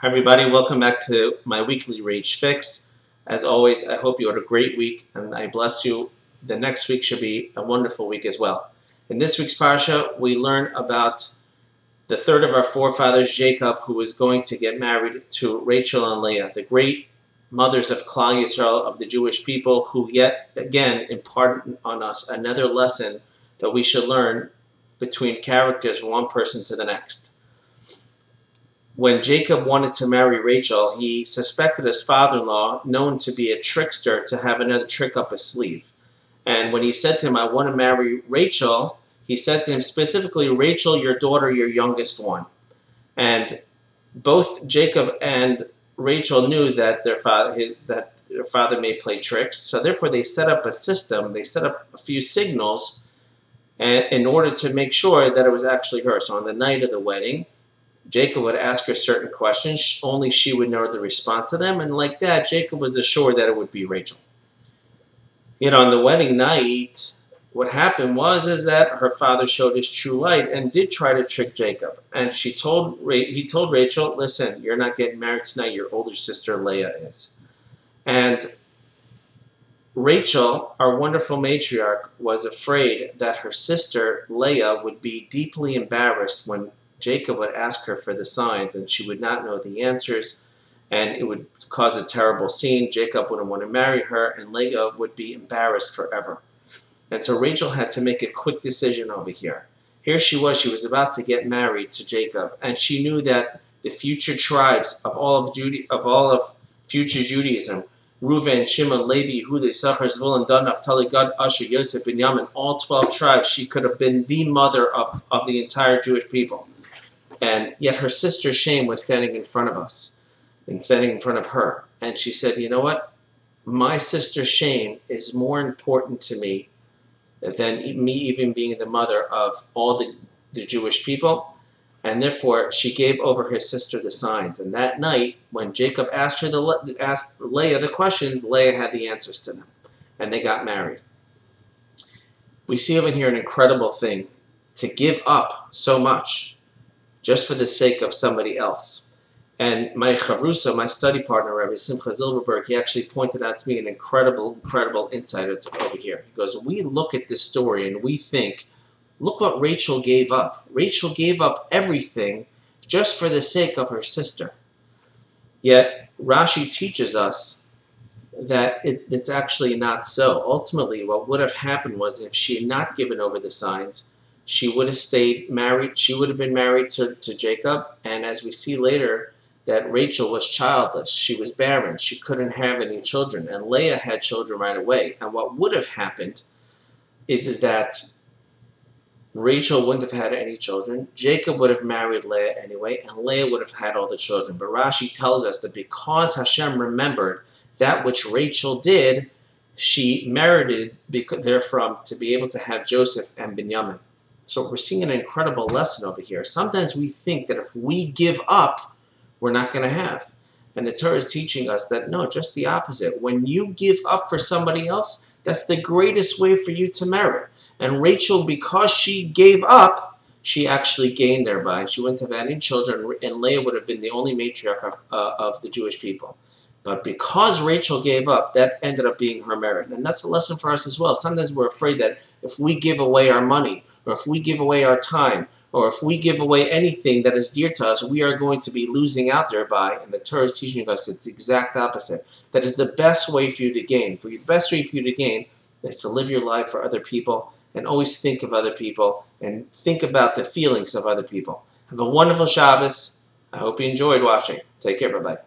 Hi everybody, welcome back to my weekly Rage Fix. As always, I hope you had a great week and I bless you. The next week should be a wonderful week as well. In this week's parsha, we learn about the third of our forefathers, Jacob, who is going to get married to Rachel and Leah, the great mothers of Klal Yisrael, of the Jewish people, who yet again impart on us another lesson that we should learn between characters from one person to the next. When Jacob wanted to marry Rachel, he suspected his father-in-law, known to be a trickster, to have another trick up his sleeve. And when he said to him, I want to marry Rachel, he said to him specifically, Rachel, your daughter, your youngest one. And both Jacob and Rachel knew that their father may play tricks. So therefore they set up a system, they set up a few signals in order to make sure that it was actually her. So on the night of the wedding, Jacob would ask her certain questions. Only she would know the response to them. And like that, Jacob was assured that it would be Rachel. Yet on the wedding night, what happened is that her father showed his true light and did try to trick Jacob. And he told Rachel, listen, you're not getting married tonight. Your older sister Leah is. And Rachel, our wonderful matriarch, was afraid that her sister Leah would be deeply embarrassed when Jacob would ask her for the signs and she would not know the answers, and it would cause a terrible scene. Jacob wouldn't want to marry her and Leah would be embarrassed forever. And so Rachel had to make a quick decision over here. Here she was about to get married to Jacob, and she knew that the future tribes of all of future Judaism, Reuven, Shimon, Levi, Yehuda, Issachar, Zvulun, Dan, Naphtali, Gad, Asher, Yosef, Binyamin, all 12 tribes, she could have been the mother of the entire Jewish people. And yet her sister Shame was standing in front of us and standing in front of her. And she said, you know what? My sister Shame is more important to me than me even being the mother of all the Jewish people. And therefore, she gave over her sister the signs. And that night, when Jacob asked Leah the questions, Leah had the answers to them. And they got married. We see over here an incredible thing, to give up so much just for the sake of somebody else. And my chavrusa, my study partner, Rabbi Simcha Zilberberg, he actually pointed out to me an incredible insight over here. He goes, we look at this story and we think, look what Rachel gave up. Rachel gave up everything just for the sake of her sister. Yet Rashi teaches us that it's actually not so. Ultimately, what would have happened was, if she had not given over the signs, she would have stayed married. She would have been married to Jacob. And as we see later, that Rachel was childless. She was barren. She couldn't have any children. And Leah had children right away. And what would have happened is that Rachel wouldn't have had any children. Jacob would have married Leah anyway. And Leah would have had all the children. But Rashi tells us that because Hashem remembered that which Rachel did, she merited therefrom to be able to have Joseph and Binyamin. So we're seeing an incredible lesson over here. Sometimes we think that if we give up, we're not going to have. And the Torah is teaching us that no, just the opposite. When you give up for somebody else, that's the greatest way for you to merit. And Rachel, because she gave up, she actually gained thereby. She wouldn't have had any children, and Leah would have been the only matriarch of the Jewish people. But because Rachel gave up, that ended up being her merit. And that's a lesson for us as well. Sometimes we're afraid that if we give away our money, or if we give away our time, or if we give away anything that is dear to us, we are going to be losing out thereby. And the Torah is teaching us it's the exact opposite. That is the best way for you to gain. The best way for you to gain is to live your life for other people and always think of other people and think about the feelings of other people. Have a wonderful Shabbos. I hope you enjoyed watching. Take care. Bye-bye.